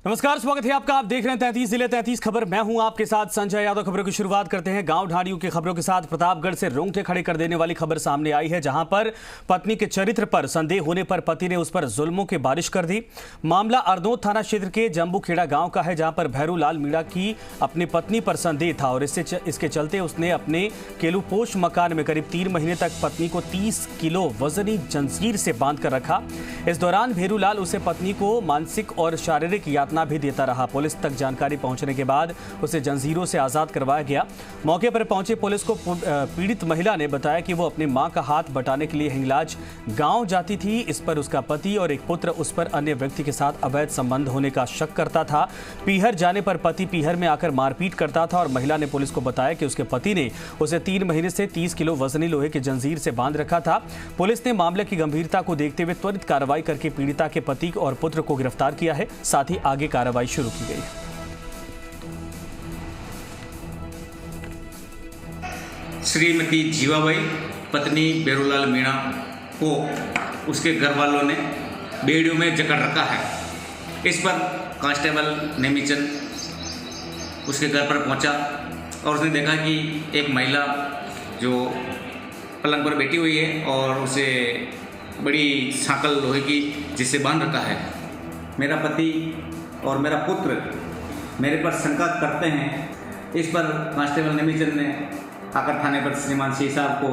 नमस्कार, स्वागत है आपका। आप देख रहे हैं 33 जिले 33 खबर। मैं हूं आपके साथ संजय यादव। खबरों की शुरुआत करते हैं गांव ढाणियों की खबरों के साथ। प्रतापगढ़ से रोंगटे खड़े कर देने वाली खबर सामने आई है, जहां पर पत्नी के चरित्र पर संदेह होने पर पति ने उस पर जुल्मों की बारिश कर दी। मामला अर्दोत थाना क्षेत्र के जम्बूखेड़ा गांव का है, जहां पर भैरू लाल मीणा की अपनी पत्नी पर संदेह था और इसके चलते उसने अपने केलूपोश मकान में करीब 3 महीने तक पत्नी को 30 किलो वजनी जंजीर से बांध कर रखा। इस दौरान भैरू लाल उसे पत्नी को मानसिक और शारीरिक यातना भी देता रहा। पुलिस तक जानकारी पहुंचने के बाद उसे जंजीरों से आजाद करवाया गया। मौके पर पहुंचे पुलिस को पीड़ित महिला ने बताया कि वो अपनी मां का हाथ बटाने के लिए हिंगलाज गांव जाती थी। इस पर उसका पति और एक पुत्र उस पर अन्य व्यक्ति के साथ अवैध संबंध होने का शक करता था। पीहर जाने पर पति पीहर में आकर मारपीट करता था और महिला ने पुलिस को बताया कि उसके पति ने उसे 3 महीने से 30 किलो वजनी लोहे की जंजीर से बांध रखा था। पुलिस ने मामले की गंभीरता को देखते हुए त्वरित कार्रवाई करके पीड़िता के पति और पुत्र को गिरफ्तार किया है। साथ ही आगे कार्रवाई शुरू की गई है। श्रीमती जीवाबाई पत्नी भैरूलाल मीणा को उसके घर वालों ने बेड़ियों में जकड़ रखा है। इस पर कांस्टेबल नेमीचंद उसके घर पर पहुंचा और उसने देखा कि एक महिला जो पलंग पर बैठी हुई है और उसे बड़ी सांकल लोहे की जिससे बांध रखा है। मेरा पति और मेरा पुत्र मेरे पर शंका करते हैं। इस पर कांस्टेबल नेमीचंद ने आकर थाने पर श्रीमान सिंह साहब को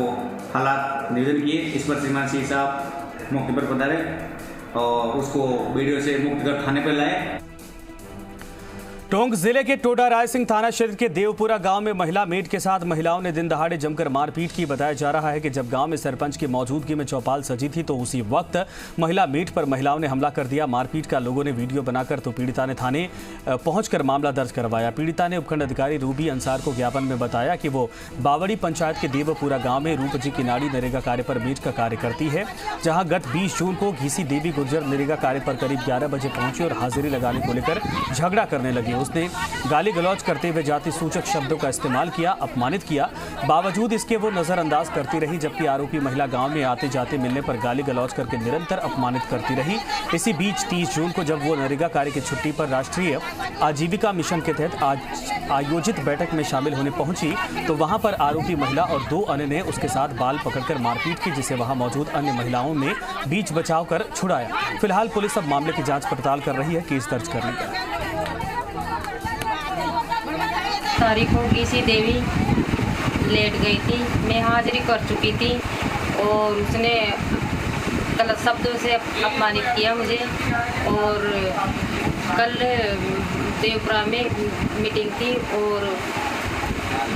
हालात निवेदन किए। इस पर श्रीमान सिंह साहब मौके पर पधारे और उसको वीडियो से मुक्त कर थाने पर लाए। टोंक जिले के टोडा रायसिंह थाना क्षेत्र के देवपुरा गांव में महिला मेड के साथ महिलाओं ने दिन दहाड़े जमकर मारपीट की। बताया जा रहा है कि जब गांव में सरपंच की मौजूदगी में चौपाल सजी थी तो उसी वक्त महिला मेड पर महिलाओं ने हमला कर दिया। मारपीट का लोगों ने वीडियो बनाकर तो पीड़िता ने थाने पहुंचकर मामला दर्ज करवाया। पीड़िता ने उपखंड अधिकारी रूबी अंसार को ज्ञापन में बताया कि वो बावड़ी पंचायत के देवपुरा गाँव में रूप जी की नाड़ी नरेगा कार्य पर मेड का कार्य करती है, जहाँ गत 20 जून को घीसी देवी गुर्जर नरेगा कार्य पर करीब 11 बजे पहुंची और हाजिरी लगाने को लेकर झगड़ा करने लगी। उसने गाली गलौज करते हुए जाति सूचक शब्दों का इस्तेमाल किया, अपमानित किया। बावजूद इसके वो नजरअंदाज करती रही, जबकि आरोपी महिला गांव में आते जाते मिलने पर गाली गलौज करके निरंतर अपमानित करती रही। इसी बीच 30 जून को जब वो नरेगा कार्य की छुट्टी पर राष्ट्रीय आजीविका मिशन के तहत आज आयोजित बैठक में शामिल होने पहुंची तो वहां पर आरोपी महिला और 2 अन्य ने उसके साथ बाल पकड़कर मारपीट की, जिसे वहां मौजूद अन्य महिलाओं ने बीच बचाव कर छुड़ाया। फिलहाल पुलिस अब मामले की जांच पड़ताल कर रही है। केस दर्ज करने का तारीख को घीसी देवी लेट गई थी। मैं हाजिरी कर चुकी थी और उसने गलत शब्दों से अपमानित किया मुझे। और कल देवपुरा में मीटिंग थी और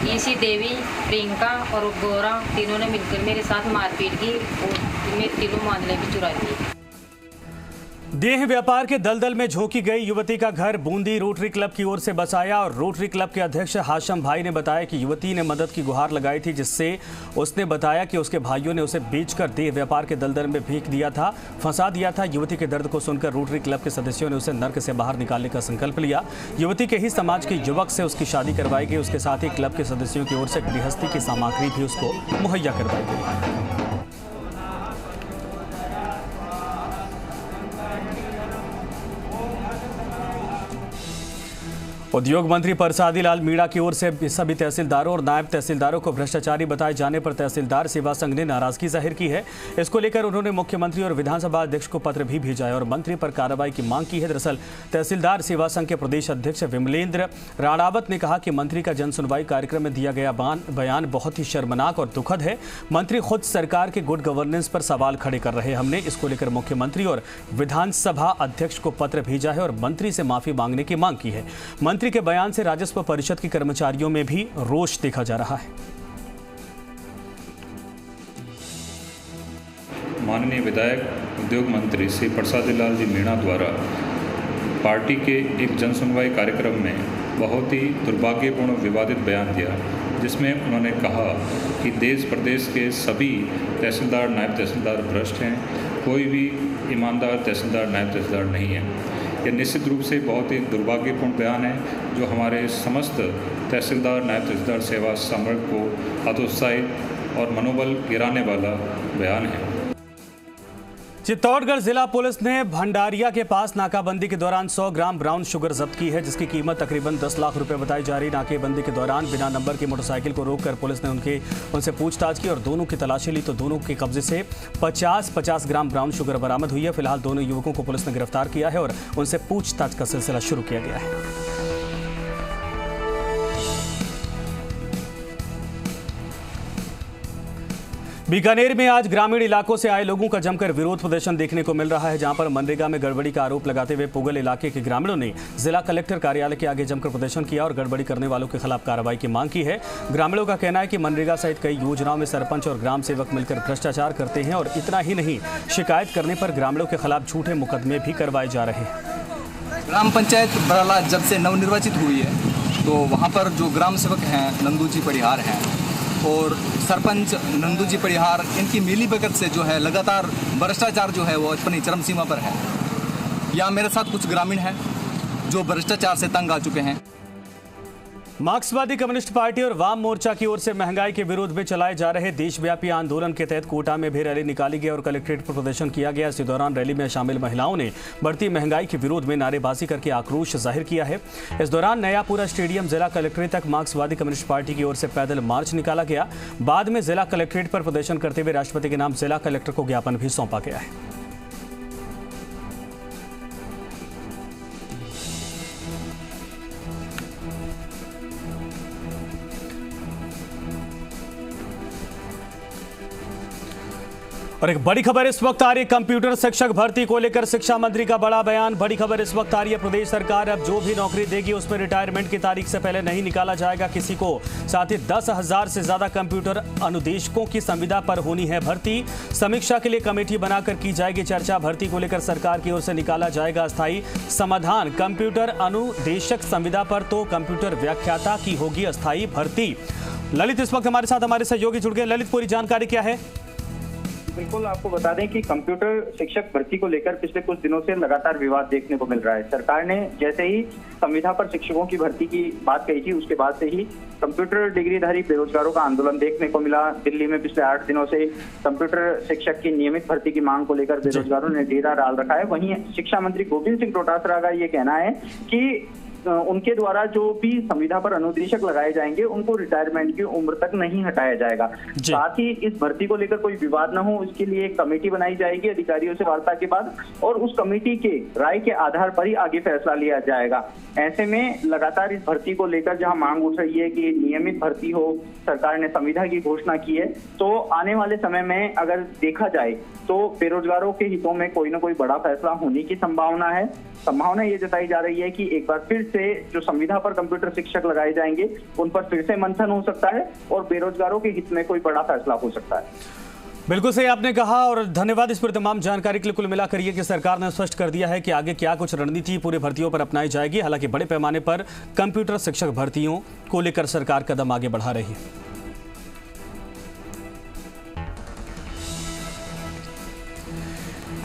घीसी देवी, प्रियंका और गौरा तीनों ने मिलकर मेरे साथ मारपीट की और मेरे तीनों मामले भी चुरा ली। देह व्यापार के दलदल में झोंकी गई युवती का घर बूंदी रोटरी क्लब की ओर से बसाया और रोटरी क्लब के अध्यक्ष हाशम भाई ने बताया कि युवती ने मदद की गुहार लगाई थी, जिससे उसने बताया कि उसके भाइयों ने उसे बेचकर देह व्यापार के दलदल में फेंक दिया था, फंसा दिया था। युवती के दर्द को सुनकर रोटरी क्लब के सदस्यों ने उसे नर्क से बाहर निकालने का संकल्प लिया। युवती के ही समाज के युवक से उसकी शादी करवाई गई। उसके साथ ही क्लब के सदस्यों की ओर से गृहस्थी की सामग्री भी उसको मुहैया करवाई गई। उद्योग मंत्री परसादी लाल मीणा की ओर से सभी तहसीलदारों और नायब तहसीलदारों को भ्रष्टाचारी बताए जाने पर तहसीलदार सेवा संघ ने नाराजगी जाहिर की है। इसको लेकर उन्होंने मुख्यमंत्री और विधानसभा अध्यक्ष को पत्र भी भेजा है और मंत्री पर कार्रवाई की मांग की है। दरअसल तहसीलदार सेवा संघ के प्रदेश अध्यक्ष विमलेंद्र राणावत ने कहा कि मंत्री का जन सुनवाई कार्यक्रम में दिया गया बयान बहुत ही शर्मनाक और दुखद है। मंत्री खुद सरकार के गुड गवर्नेंस पर सवाल खड़े कर रहे हैं। हमने इसको लेकर मुख्यमंत्री और विधानसभा अध्यक्ष को पत्र भेजा है और मंत्री से माफी मांगने की मांग की है। मंत्री के बयान से राजस्व परिषद के कर्मचारियों में भी रोष देखा जा रहा है। माननीय विधायक उद्योग मंत्री श्री परसादी लाल जी मीणा द्वारा पार्टी के एक जन सुनवाई कार्यक्रम में बहुत ही दुर्भाग्यपूर्ण विवादित बयान दिया, जिसमें उन्होंने कहा कि देश प्रदेश के सभी तहसीलदार नायब तहसीलदार भ्रष्ट हैं, कोई भी ईमानदार तहसीलदार नायब तहसीलदार नहीं है। यह निश्चित रूप से बहुत ही दुर्भाग्यपूर्ण बयान है, जो हमारे समस्त तहसीलदार नायब तहसीलदार सेवा समर्थ को हतोत्साहित और मनोबल गिराने वाला बयान है। चित्तौड़गढ़ जिला पुलिस ने भंडारिया के पास नाकाबंदी के दौरान 100 ग्राम ब्राउन शुगर जब्त की है, जिसकी कीमत तकरीबन 10 लाख रुपए बताई जा रही। नाकेबंदी के दौरान बिना नंबर की मोटरसाइकिल को रोककर पुलिस ने उनसे पूछताछ की और दोनों की तलाशी ली तो दोनों के कब्जे से 50 ग्राम ब्राउन शुगर बरामद हुई है। फिलहाल दोनों युवकों को पुलिस ने गिरफ्तार किया है और उनसे पूछताछ का सिलसिला शुरू किया गया है। बीकानेर में आज ग्रामीण इलाकों से आए लोगों का जमकर विरोध प्रदर्शन देखने को मिल रहा है, जहां पर मनरेगा में गड़बड़ी का आरोप लगाते हुए पुगल इलाके के ग्रामीणों ने जिला कलेक्टर कार्यालय के आगे जमकर प्रदर्शन किया और गड़बड़ी करने वालों के खिलाफ कार्रवाई की मांग की है। ग्रामीणों का कहना है कि मनरेगा सहित कई योजनाओं में सरपंच और ग्राम सेवक मिलकर भ्रष्टाचार करते हैं और इतना ही नहीं, शिकायत करने पर ग्रामीणों के खिलाफ झूठे मुकदमे भी करवाए जा रहे हैं। ग्राम पंचायत बराला जब से नवनिर्वाचित हुई है तो वहाँ पर जो ग्राम सेवक हैं नंदू जी परिहार हैं और सरपंच नंदू जी परिहार, इनकी मिलीभगत से जो है लगातार भ्रष्टाचार जो है वो अपनी चरम सीमा पर है। यहाँ मेरे साथ कुछ ग्रामीण हैं जो भ्रष्टाचार से तंग आ चुके हैं। मार्क्सवादी कम्युनिस्ट पार्टी और वाम मोर्चा की ओर से महंगाई के विरोध में चलाए जा रहे देशव्यापी आंदोलन के तहत कोटा में भी रैली निकाली गई और कलेक्ट्रेट पर प्रदर्शन किया गया। इसी दौरान रैली में शामिल महिलाओं ने बढ़ती महंगाई के विरोध में नारेबाजी करके आक्रोश जाहिर किया है। इस दौरान नयापुरा स्टेडियम जिला कलेक्ट्रेट तक मार्क्सवादी कम्युनिस्ट पार्टी की ओर से पैदल मार्च निकाला गया। बाद में जिला कलेक्ट्रेट पर प्रदर्शन करते हुए राष्ट्रपति के नाम जिला कलेक्टर को ज्ञापन भी सौंपा गया है। और एक बड़ी खबर इस वक्त आ रही है, कंप्यूटर शिक्षक भर्ती को लेकर शिक्षा मंत्री का बड़ा बयान। बड़ी खबर इस वक्त आ रही है, प्रदेश सरकार अब जो भी नौकरी देगी उसमें रिटायरमेंट की तारीख से पहले नहीं निकाला जाएगा किसी को। साथ ही 10,000 से ज्यादा कंप्यूटर अनुदेशकों की संविदा पर होनी है भर्ती। समीक्षा के लिए कमेटी बनाकर की जाएगी चर्चा। भर्ती को लेकर सरकार की ओर से निकाला जाएगा अस्थायी समाधान। कंप्यूटर अनुदेशक संविदा पर तो कंप्यूटर व्याख्याता की होगी अस्थायी भर्ती। ललित इस वक्त हमारे साथ हमारे सहयोगी जुड़ गए। ललित, पूरी जानकारी क्या है? बिल्कुल, आपको बता दें कि कंप्यूटर शिक्षक भर्ती को लेकर पिछले कुछ दिनों से लगातार विवाद देखने को मिल रहा है। सरकार ने जैसे ही संविदा पर शिक्षकों की भर्ती की बात कही थी, उसके बाद से ही कंप्यूटर डिग्रीधारी बेरोजगारों का आंदोलन देखने को मिला। दिल्ली में पिछले 8 दिनों से कंप्यूटर शिक्षक की नियमित भर्ती की मांग को लेकर बेरोजगारों ने डेरा डाल रखा है। वहीं शिक्षा मंत्री गोविंद सिंह डोटासरा का ये कहना है कि उनके द्वारा जो भी संविदा पर अनुदेशक लगाए जाएंगे उनको रिटायरमेंट की उम्र तक नहीं हटाया जाएगा। साथ ही इस भर्ती को लेकर कोई विवाद न हो, इसके लिए एक कमेटी बनाई जाएगी अधिकारियों से वार्ता के बाद, और उस कमेटी के राय के आधार पर ही आगे फैसला लिया जाएगा। ऐसे में लगातार इस भर्ती को लेकर जहां मांग उठ रही है कि नियमित भर्ती हो, सरकार ने संविदा की घोषणा की है, तो आने वाले समय में अगर देखा जाए तो बेरोजगारों के हितों में कोई ना कोई बड़ा फैसला होने की संभावना है। संभावना ये जताई जा रही है कि एक बार फिर से जो संविदा पर कंप्यूटर शिक्षक लगाए जाएंगे उन पर फिर से मंथन हो सकता है और बेरोजगारों के हित में कोई बड़ा फैसला हो सकता है। बिल्कुल सही आपने कहा और धन्यवाद इस पर तमाम जानकारी के लिए। कुल मिलाकर ये कि सरकार ने स्पष्ट कर दिया है कि आगे क्या कुछ रणनीति पूरी भर्तियों पर अपनाई जाएगी। हालांकि बड़े पैमाने पर कंप्यूटर शिक्षक भर्तियों को लेकर सरकार कदम आगे बढ़ा रही है।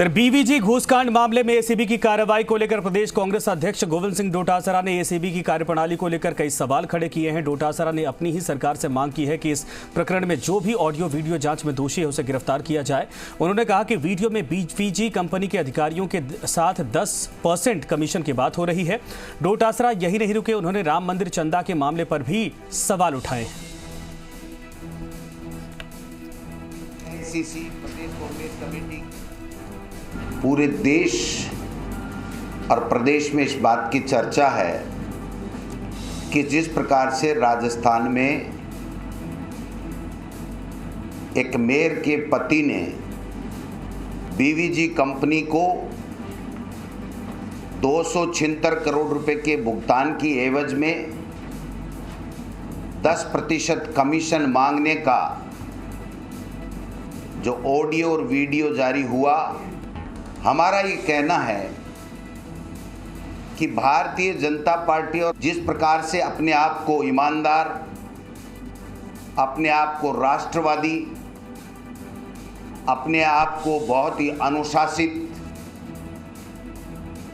बीवीजी घूसकांड मामले में एसीबी की कार्रवाई को लेकर प्रदेश कांग्रेस अध्यक्ष गोविंद सिंह डोटासरा ने एसीबी की कार्यप्रणाली को लेकर कई सवाल खड़े किए हैं। डोटासरा ने अपनी ही सरकार से मांग की है कि इस प्रकरण में जो भी ऑडियो वीडियो जांच में दोषी है उसे गिरफ्तार किया जाए। उन्होंने कहा कि वीडियो में बीवीजी कंपनी के अधिकारियों के साथ 10% कमीशन की बात हो रही है। डोटासरा यही नहीं रुके, उन्होंने राम मंदिर चंदा के मामले पर भी सवाल उठाए। पूरे देश और प्रदेश में इस बात की चर्चा है कि जिस प्रकार से राजस्थान में एक मेयर के पति ने बीवीजी कंपनी को 276 करोड़ रुपए के भुगतान की एवज में 10% कमीशन मांगने का जो ऑडियो और वीडियो जारी हुआ, हमारा ये कहना है कि भारतीय जनता पार्टी और जिस प्रकार से अपने आप को ईमानदार, अपने आप को राष्ट्रवादी, अपने आप को बहुत ही अनुशासित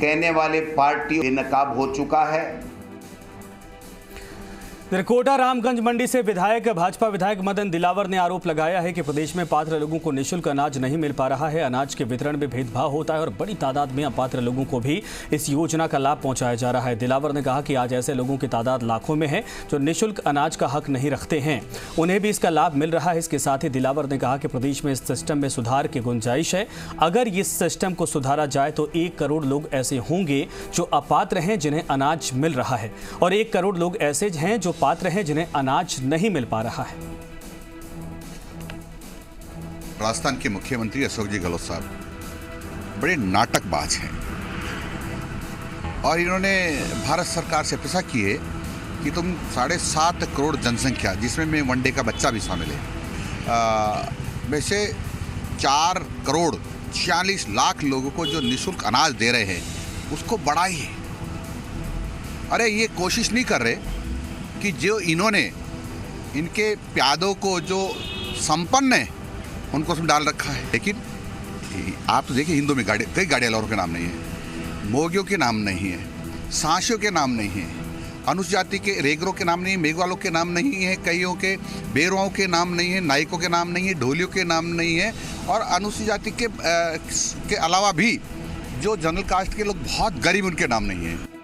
कहने वाले पार्टी बेनकाब हो चुका है। कोटा रामगंज मंडी से भाजपा विधायक मदन दिलावर ने आरोप लगाया है कि प्रदेश में पात्र लोगों को निःशुल्क अनाज नहीं मिल पा रहा है। अनाज के वितरण में भेदभाव होता है और बड़ी तादाद में अपात्र लोगों को भी इस योजना का लाभ पहुंचाया जा रहा है। दिलावर ने कहा कि आज ऐसे लोगों की तादाद लाखों में है जो निःशुल्क अनाज का हक नहीं रखते हैं, उन्हें भी इसका लाभ मिल रहा है। इसके साथ ही दिलावर ने कहा कि प्रदेश में इस सिस्टम में सुधार की गुंजाइश है। अगर इस सिस्टम को सुधारा जाए तो 1 करोड़ लोग ऐसे होंगे जो अपात्र हैं जिन्हें अनाज मिल रहा है और 1 करोड़ लोग ऐसे हैं जो पात्र हैं जिन्हें अनाज नहीं मिल पा रहा है। राजस्थान के मुख्यमंत्री अशोक जी गहलोत साहब बड़े नाटकबाज हैं और इन्होंने भारत सरकार से अपेक्षा की है कि तुम 7.5 करोड़ जनसंख्या, जिसमें में वनडे का बच्चा भी शामिल है, वैसे 4 करोड़ 46 लाख लोगों को जो निःशुल्क अनाज दे रहे हैं उसको बढ़ाइए। अरे ये कोशिश नहीं कर रहे कि जो इन्होंने इनके प्यादों को जो संपन्न है उनको उसमें डाल रखा है। लेकिन आप तो देखिए, हिंदू में कई गाड़ियाँ लौरों के नाम नहीं है, मोगियों के नाम नहीं है, सांसियों के नाम नहीं है, अनुसूचित जाति के रेगरों के नाम नहीं है, मेघवालों के नाम नहीं है, कईयों के बेरुआओं के नाम नहीं है, नायकों के नाम नहीं है, ढोलियों के नाम नहीं है और अनुसूचित जाति के अलावा भी जो जनरल कास्ट के लोग बहुत गरीब, उनके नाम नहीं है।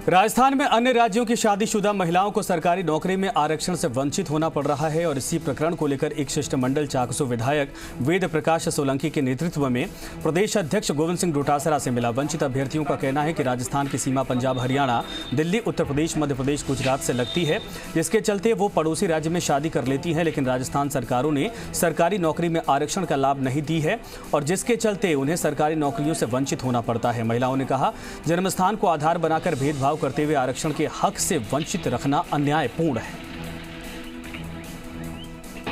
राजस्थान में अन्य राज्यों की शादीशुदा महिलाओं को सरकारी नौकरी में आरक्षण से वंचित होना पड़ रहा है और इसी प्रकरण को लेकर एक शिष्टमंडल चाकसू विधायक वेद प्रकाश सोलंकी के नेतृत्व में प्रदेश अध्यक्ष गोविंद सिंह डोटासरा से मिला। वंचित अभ्यर्थियों का कहना है कि राजस्थान की सीमा पंजाब, हरियाणा, दिल्ली, उत्तर प्रदेश, मध्य प्रदेश, गुजरात से लगती है, जिसके चलते वो पड़ोसी राज्य में शादी कर लेती हैं, लेकिन राजस्थान सरकारों ने सरकारी नौकरी में आरक्षण का लाभ नहीं दी है और जिसके चलते उन्हें सरकारी नौकरियों से वंचित होना पड़ता है। महिलाओं ने कहा, जन्मस्थान को आधार बनाकर भेदभाव करते हुए आरक्षण के हक से वंचित रखना अन्यायपूर्ण है।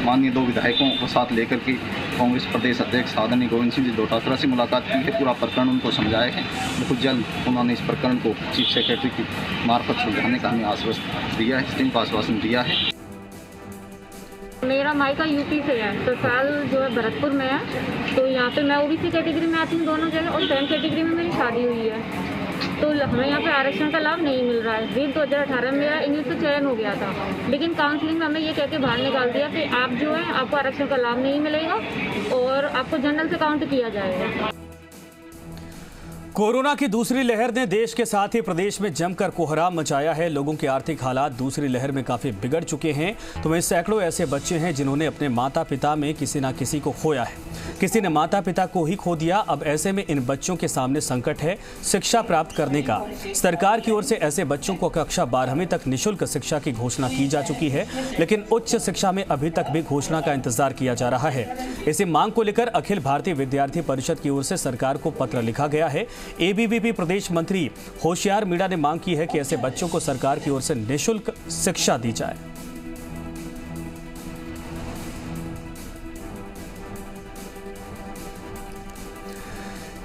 माननीय 2 विधायकों को साथ लेकर के कांग्रेस प्रदेश अध्यक्ष आदरणीय गोविंद सिंह जी डोटासरा से मुलाकात की है। पूरा प्रकरण उनको समझाया है। बहुत जल्द उन्होंने इस प्रकरण को चीफ सेक्रेटरी की मार्फत सुलझाने का हमें आश्वासन दिया है, टीम को आश्वासन दिया है। मेरा मायका यूपी से है, तो साल जो है भरतपुर में है, तो यहाँ पे मैं ओबीसी कैटेगरी में आती हूँ दोनों जगह और सेम कैटेगरी में मेरी शादी हुई है, तो हमें यहाँ पे आरक्षण का लाभ नहीं मिल रहा है। रील 2018 में मेरा इंग्लिश से चयन हो गया था, लेकिन काउंसलिंग में हमें ये कह के बाहर निकाल दिया कि आप जो है आपको आरक्षण का लाभ नहीं मिलेगा और आपको जनरल से काउंट किया जाएगा। कोरोना की दूसरी लहर ने देश के साथ ही प्रदेश में जमकर कोहराम मचाया है। लोगों के आर्थिक हालात दूसरी लहर में काफी बिगड़ चुके हैं। तो वहीं सैकड़ों ऐसे बच्चे हैं जिन्होंने अपने माता पिता में किसी न किसी को खोया है, किसी ने माता पिता को ही खो दिया। अब ऐसे में इन बच्चों के सामने संकट है शिक्षा प्राप्त करने का। सरकार की ओर से ऐसे बच्चों को कक्षा 12वीं तक निःशुल्क शिक्षा की घोषणा की जा चुकी है, लेकिन उच्च शिक्षा में अभी तक भी घोषणा का इंतजार किया जा रहा है। इसी मांग को लेकर अखिल भारतीय विद्यार्थी परिषद की ओर से सरकार को पत्र लिखा गया है। एबीवीपी प्रदेश मंत्री होशियार मीणा ने मांग की है कि ऐसे बच्चों को सरकार की ओर से निःशुल्क शिक्षा दी जाए।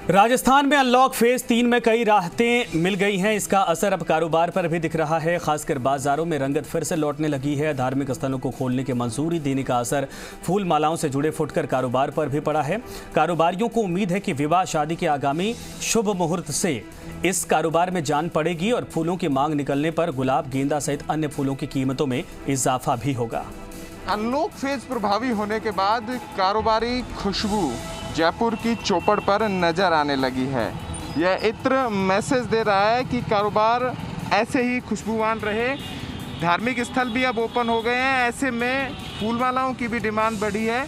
राजस्थान में अनलॉक फेज 3 में कई राहतें मिल गई हैं। इसका असर अब कारोबार पर भी दिख रहा है। खासकर बाजारों में रंगत फिर से लौटने लगी है। धार्मिक स्थलों को खोलने की मंजूरी देने का असर फूल मालाओं से जुड़े फुटकर कारोबार पर भी पड़ा है। कारोबारियों को उम्मीद है कि विवाह शादी के आगामी शुभ मुहूर्त से इस कारोबार में जान पड़ेगी और फूलों की मांग निकलने पर गुलाब, गेंदा सहित अन्य फूलों की कीमतों में इजाफा भी होगा। अनलॉक फेज प्रभावी होने के बाद कारोबारी खुशबू जयपुर की चौपड़ पर नजर आने लगी है। यह इत्र मैसेज दे रहा है कि कारोबार ऐसे ही खुशबूवान रहे। धार्मिक स्थल भी अब ओपन हो गए हैं, ऐसे में फूल मालाओं की भी डिमांड बढ़ी है।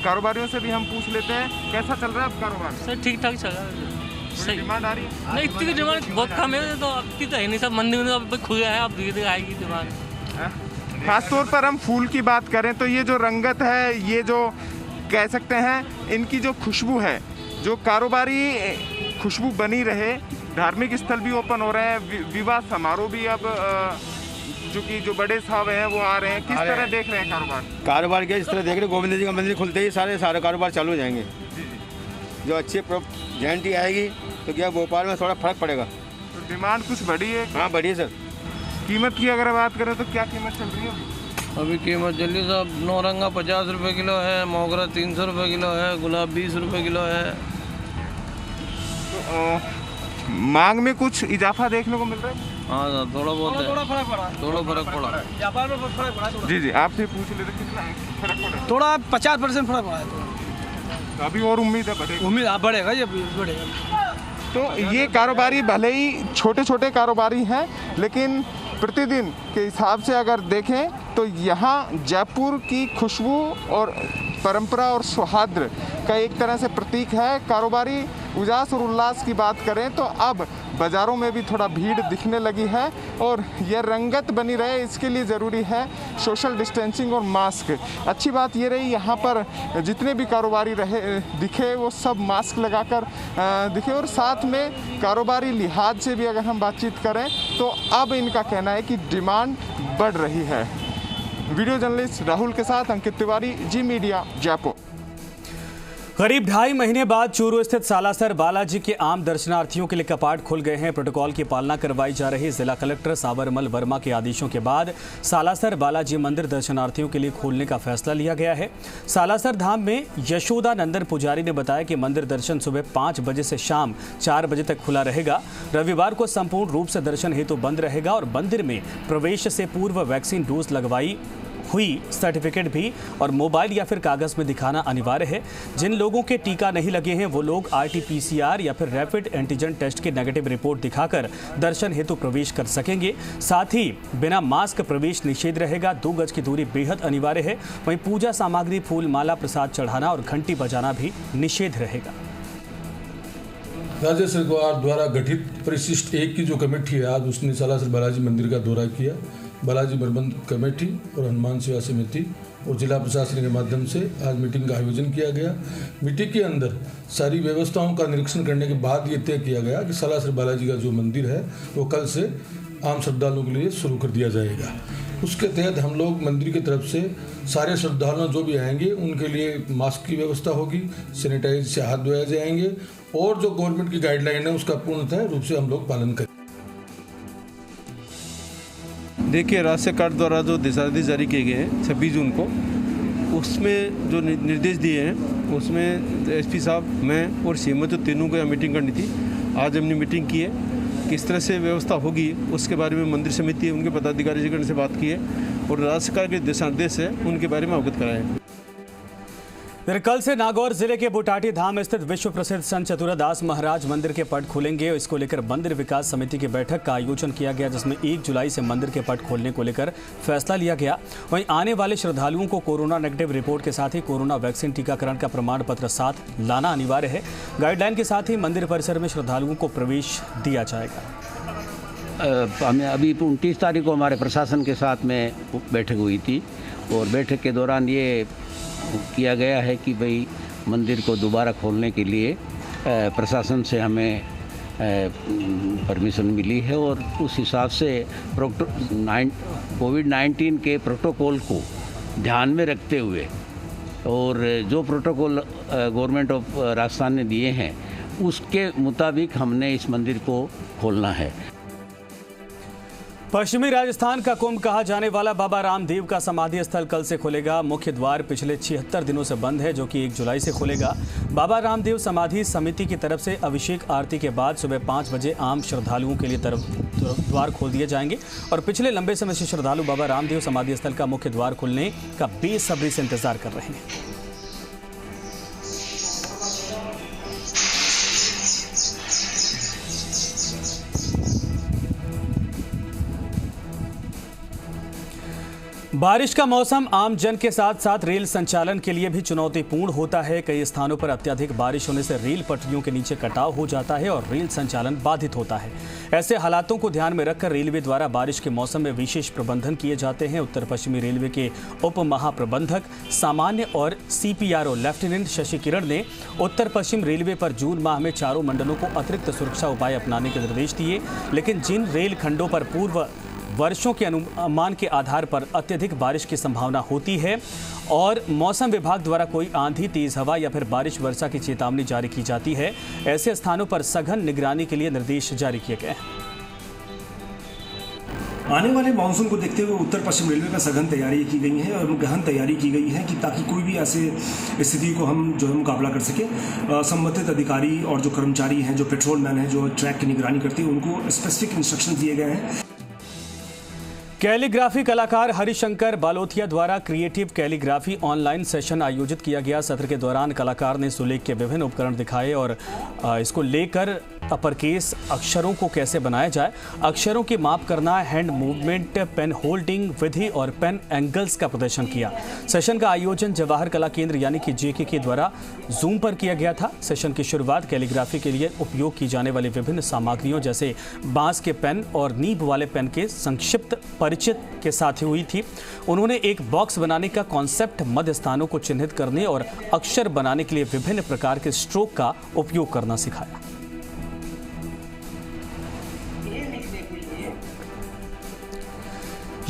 कारोबारियों से भी हम पूछ लेते हैं, कैसा चल रहा है अब कारोबार? सर ठीक ठाक चल रहा है। सही डिमांड आ रही है? नहीं, इतनी डिमांड बहुत कम है, तो अब की तो है नहीं। सब मंदिर में अब खुल गया है, अब धीरे धीरे आएगी डिमांड। खासतौर पर हम फूल की बात करें तो ये जो रंगत है, ये जो कह सकते हैं इनकी जो खुशबू है, जो कारोबारी खुशबू बनी रहे। धार्मिक स्थल भी ओपन हो रहे हैं, विवाह समारोह भी अब जो बड़े साहब हैं वो आ रहे हैं। किस तरह देख रहे हैं कारोबार क्या, इस तरह देख रहे हैं गोविंद जी का मंदिर खुलते ही सारे कारोबार चालू हो जाएंगे। जो अच्छी गारंटी आएगी तो क्या भोपाल में थोड़ा फर्क पड़ेगा। तो डिमांड कुछ बढ़ी है? हाँ बढ़ी है सर। कीमत की अगर बात करें तो क्या कीमत चल रही है अभी? कीमत जल्दी साहब, नौरंगा 50 रुपये किलो है, मोगरा 300 रुपये किलो है, गुलाब 20 रुपये किलो है। तो मांग में कुछ इजाफा देखने को मिल रहा है? हाँ, थोड़ा बहुत है, थोड़ा फर्क पड़ा है। व्यापार में फर्क पड़ा है। जी जी, आपसे पूछ लेते कितना फर्क पड़ा है? थोड़ा 50% फर्क पड़ा है। तो अभी और उम्मीद है बढ़ेगा? उम्मीद बढ़ेगा, ये बढ़ेगा। तो ये कारोबारी भले ही छोटे छोटे कारोबारी हैं, लेकिन प्रतिदिन के हिसाब से अगर देखें तो यहाँ जयपुर की खुशबू और परंपरा और सौहार्द का एक तरह से प्रतीक है। कारोबारी उजास और उल्लास की बात करें तो अब बाज़ारों में भी थोड़ा भीड़ दिखने लगी है और यह रंगत बनी रहे इसके लिए ज़रूरी है सोशल डिस्टेंसिंग और मास्क। अच्छी बात ये रही यहाँ पर जितने भी कारोबारी दिखे वो सब मास्क लगाकर दिखे और साथ में कारोबारी लिहाज से भी अगर हम बातचीत करें तो अब इनका कहना है कि डिमांड बढ़ रही है। वीडियो जर्नलिस्ट राहुल के साथ अंकित तिवारी, जी मीडिया, जयपुर। करीब 2.5 महीने बाद चूरू स्थित सालासर बालाजी के आम दर्शनार्थियों के लिए कपाट खुल गए हैं। प्रोटोकॉल की पालना करवाई जा रही जिला कलेक्टर साबरमल वर्मा के आदेशों के बाद सालासर बालाजी मंदिर दर्शनार्थियों के लिए खोलने का फैसला लिया गया है। सालासर धाम में यशोदा नंदन पुजारी ने बताया कि मंदिर दर्शन सुबह 5 बजे से शाम 4 बजे तक खुला रहेगा। रविवार को संपूर्ण रूप से दर्शन हेतु बंद रहेगा और मंदिर में प्रवेश से पूर्व वैक्सीन डोज लगवाई हुई सर्टिफिकेट भी और मोबाइल या फिर कागज में दिखाना अनिवार्य है। जिन लोगों के टीका नहीं लगे हैं वो लोग RT-PCR या फिर रैपिड एंटीजन टेस्ट की नेगेटिव रिपोर्ट दिखाकर दर्शन हेतु प्रवेश कर सकेंगे। साथ ही बिना मास्क प्रवेश निषेध रहेगा। 2 गज की दूरी बेहद अनिवार्य है। वहीं पूजा सामग्री, फूल माला, प्रसाद चढ़ाना और घंटी बजाना भी निषेध रहेगा। राज्य सरकार द्वारा गठित परिशिष्ट 1 की जो कमेटी है, आज उसने सालासर बालाजी मंदिर का दौरा किया। बालाजी प्रबंध कमेटी और हनुमान सेवा समिति और जिला प्रशासन के माध्यम से आज मीटिंग का आयोजन किया गया। मीटिंग के अंदर सारी व्यवस्थाओं का निरीक्षण करने के बाद ये तय किया गया कि सालासर बालाजी का जो मंदिर है वो कल से आम श्रद्धालुओं के लिए शुरू कर दिया जाएगा। उसके तहत हम लोग मंदिर की तरफ से सारे श्रद्धालु जो भी आएंगे उनके लिए मास्क की व्यवस्था होगी, सैनिटाइज से हाथ धोए जाएंगे और जो गवर्नमेंट की गाइडलाइन है उसका पूर्णतः रूप से हम लोग पालन करें। देखिए, राज्य सरकार द्वारा जो दिशा निर्देश जारी किए गए हैं 26 जून को, उसमें जो निर्देश दिए हैं उसमें एसपी साहब, मैं और सीएम जो तीनों को यहाँ मीटिंग करनी थी, आज हमने मीटिंग की है। किस तरह से व्यवस्था होगी उसके बारे में मंदिर समिति उनके पदाधिकारी से बात की है और राज्य सरकार के दिशा निर्देश है उनके बारे में अवगत कराए। कल से नागौर जिले के बुटाटी धाम स्थित विश्व प्रसिद्ध संत चतुरादास महाराज मंदिर के पट खुलेंगे। इसको लेकर मंदिर विकास समिति की बैठक का आयोजन किया गया, जिसमें 1 जुलाई से मंदिर के पट खोलने को लेकर फैसला लिया गया। वहीं आने वाले श्रद्धालुओं को कोरोना नेगेटिव रिपोर्ट के साथ ही कोरोना वैक्सीन टीकाकरण का प्रमाण पत्र साथ लाना अनिवार्य है। गाइडलाइन के साथ ही मंदिर परिसर में श्रद्धालुओं को प्रवेश दिया जाएगा। हमें अभी 29 तारीख को हमारे प्रशासन के साथ में बैठक हुई थी और बैठक के दौरान ये किया गया है कि भाई मंदिर को दोबारा खोलने के लिए प्रशासन से हमें परमिशन मिली है और उस हिसाब से कोविड-19 के प्रोटोकॉल को ध्यान में रखते हुए और जो प्रोटोकॉल गवर्नमेंट ऑफ राजस्थान ने दिए हैं उसके मुताबिक हमने इस मंदिर को खोलना है। पश्चिमी राजस्थान का कुंभ कहा जाने वाला बाबा रामदेव का समाधि स्थल कल से खुलेगा। मुख्य द्वार पिछले 76 दिनों से बंद है, जो कि 1 जुलाई से खुलेगा। बाबा रामदेव समाधि समिति की तरफ से अभिषेक आरती के बाद सुबह 5 बजे आम श्रद्धालुओं के लिए द्वार खोल दिए जाएंगे और पिछले लंबे समय से श्रद्धालु बाबा रामदेव समाधि स्थल का मुख्य द्वार खुलने का बेसब्री से इंतजार कर रहे हैं। बारिश का मौसम आम जन के साथ साथ रेल संचालन के लिए भी चुनौतीपूर्ण होता है। कई स्थानों पर अत्यधिक बारिश होने से रेल पटरियों के नीचे कटाव हो जाता है और रेल संचालन बाधित होता है। ऐसे हालातों को ध्यान में रखकर रेलवे द्वारा बारिश के मौसम में विशेष प्रबंधन किए जाते हैं। उत्तर पश्चिमी रेलवे के उप महाप्रबंधक सामान्य और CPRO लेफ्टिनेंट शशि किरण ने उत्तर पश्चिम रेलवे पर जून माह में चारों मंडलों को अतिरिक्त सुरक्षा उपाय अपनाने के निर्देश दिए, लेकिन जिन रेल खंडों पर पूर्व वर्षों के अनुमान के आधार पर अत्यधिक बारिश की संभावना होती है और मौसम विभाग द्वारा कोई आंधी, तेज हवा या फिर बारिश वर्षा की चेतावनी जारी की जाती है, ऐसे स्थानों पर सघन निगरानी के लिए निर्देश जारी किए गए हैं। आने वाले मानसून को देखते हुए उत्तर पश्चिम रेलवे का सघन तैयारी की गई है और गहन तैयारी की गई है कि ताकि कोई भी ऐसे स्थिति को हम जो है मुकाबला कर सके। संबंधित अधिकारी और जो कर्मचारी हैं, जो पेट्रोलमैन हैं, जो ट्रैक की निगरानी करते हैं, उनको स्पेसिफिक इंस्ट्रक्शन दिए गए हैं। कैलीग्राफी कलाकार हरिशंकर बालोथिया द्वारा क्रिएटिव कैलीग्राफी ऑनलाइन सेशन आयोजित किया गया। सत्र के दौरान कलाकार ने सुलेख के विभिन्न उपकरण दिखाए और इसको लेकर अपरकेस अक्षरों को कैसे बनाया जाए, अक्षरों की माप करना, हैंड मूवमेंट, पेन होल्डिंग विधि और पेन एंगल्स का प्रदर्शन किया। सेशन का आयोजन जवाहर कला केंद्र यानी कि JK के द्वारा जूम पर किया गया था। सेशन की शुरुआत कैलीग्राफी के लिए उपयोग की जाने वाली विभिन्न सामग्रियों जैसे बांस के पेन और नीब वाले पेन के संक्षिप्त परिचय के साथ हुई थी। उन्होंने एक बॉक्स बनाने का कॉन्सेप्ट, मध्य स्थानों को चिन्हित करने और अक्षर बनाने के लिए विभिन्न प्रकार के स्ट्रोक का उपयोग करना सिखाया।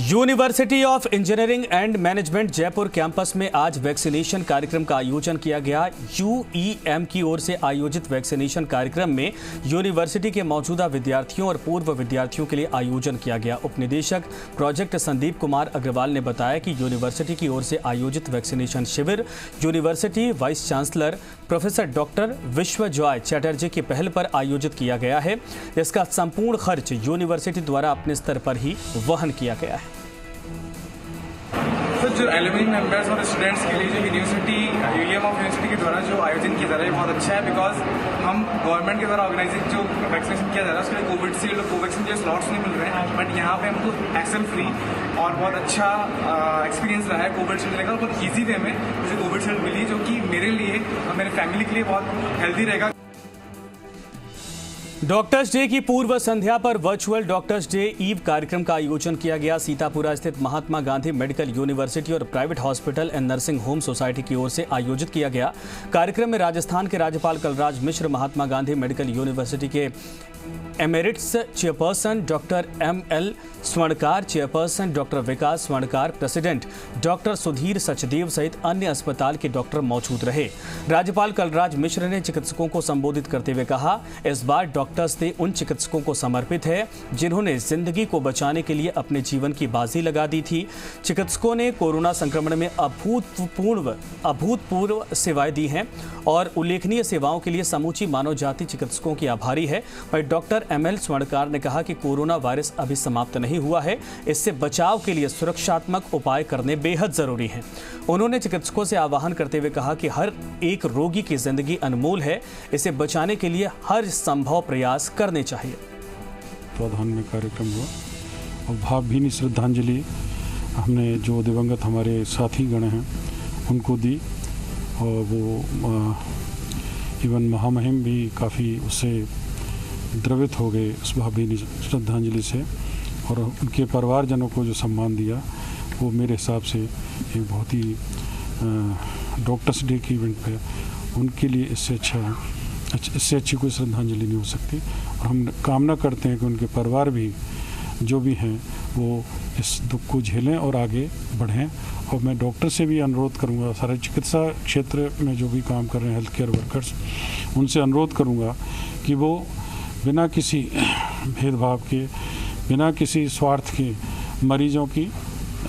University of engineering and management Jaipur campus में आज वैक्सीनेशन कार्यक्रम का आयोजन किया गया। UEM की ओर से आयोजित वैक्सीनेशन कार्यक्रम में यूनिवर्सिटी के मौजूदा विद्यार्थियों और पूर्व विद्यार्थियों के लिए आयोजन किया गया। उपनिदेशक प्रोजेक्ट संदीप कुमार अग्रवाल ने बताया कि यूनिवर्सिटी की ओर से आयोजित वैक्सीनेशन शिविर university vice chancellor professor doctor Vishwajoy Chatterjee की पहल पर आयोजित किया गया है, जिसका संपूर्ण खर्च यूनिवर्सिटी द्वारा अपने स्तर पर ही वहन किया गया है। तो जो एलुमनी मेंबर्स और स्टूडेंट्स के लिए जो यूनिवर्सिटी UEM ऑफ यूनिवर्सिटी के द्वारा जो आयोजन किया जा रहा है बहुत अच्छा है, बिकॉज हम गवर्नमेंट के द्वारा ऑर्गेनाइजिंग जो वैक्सीनेशन किया जा रहा है उसके लिए कोविडशील्ड और कोवैक्सीन के स्लॉट्स नहीं मिल रहे हैं, बट यहाँ पे हमको एक्सेल फ्री और बहुत अच्छा एक्सपीरियंस रहा है कोविडशील्ड लेकर। बहुत ईजी वे में मुझे कोविडशील्ड मिली, जो कि मेरे लिए और मेरे फैमिली के लिए बहुत हेल्दी रहेगा। डॉक्टर्स डे की पूर्व संध्या पर वर्चुअल डॉक्टर्स डे ईव कार्यक्रम का आयोजन किया गया। सीतापुरा स्थित महात्मा गांधी मेडिकल यूनिवर्सिटी और private hospital and nursing home society की ओर से आयोजित किया गया। कार्यक्रम में राजस्थान के राज्यपाल कलराज मिश्र, महात्मा गांधी मेडिकल यूनिवर्सिटी के एमेरिट्स चेयरपर्सन डॉक्टर ML स्वर्णकार, चेयरपर्सन डॉक्टर विकास स्वर्णकार, प्रेसिडेंट डॉक्टर सुधीर सचदेव सहित अन्य अस्पताल के डॉक्टर मौजूद रहे। राज्यपाल कलराज मिश्र ने चिकित्सकों को संबोधित करते हुए कहा, इस बार डॉक्टर्स डे उन चिकित्सकों को समर्पित है जिन्होंने जिंदगी को बचाने के लिए अपने जीवन की बाजी लगा दी थी। चिकित्सकों ने कोरोना संक्रमण में अभूतपूर्व सेवाएं दी हैं और उल्लेखनीय सेवाओं के लिए समूची मानव जाति चिकित्सकों की आभारी है। वहीं डॉक्टर ML स्वर्णकार ने कहा कि कोरोना वायरस अभी समाप्त नहीं हुआ है, इससे बचाव के लिए सुरक्षात्मक उपाय करने बेहद जरूरी हैं। उन्होंने चिकित्सकों से आह्वान करते हुए कहा कि हर एक रोगी की जिंदगी अनमोल है, इसे बचाने के लिए हर संभव प्रयास करने चाहिए। प्रधान में कार्यक्रम हुआ और भावभीनी श्रद्धांजलि हमने जो दिवंगत हमारे साथी गण हैं उनको दी, और वो इवन महामहिम भी काफ़ी उससे द्रवित हो गए उस भावभीनी श्रद्धांजलि से, और उनके परिवारजनों को जो सम्मान दिया वो मेरे हिसाब से एक बहुत ही डॉक्टर्स डे के इवेंट पे उनके लिए इससे अच्छी कोई श्रद्धांजलि नहीं हो सकती। और हम कामना करते हैं कि उनके परिवार भी जो भी हैं वो इस दुख को झेलें और आगे बढ़ें। और मैं डॉक्टर से भी अनुरोध करूंगा, सारे चिकित्सा क्षेत्र में जो भी काम कर रहे हैं हेल्थ केयर वर्कर्स, उनसे अनुरोध करूंगा कि वो बिना किसी भेदभाव के, बिना किसी स्वार्थ के मरीजों की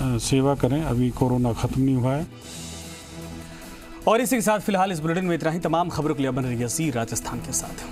सेवा करें। अभी कोरोना ख़त्म नहीं हुआ है। और इसी के साथ फिलहाल इस बुलेटिन में इतना ही। तमाम खबरों के लिए बने रहिए ज़ी राजस्थान के साथ।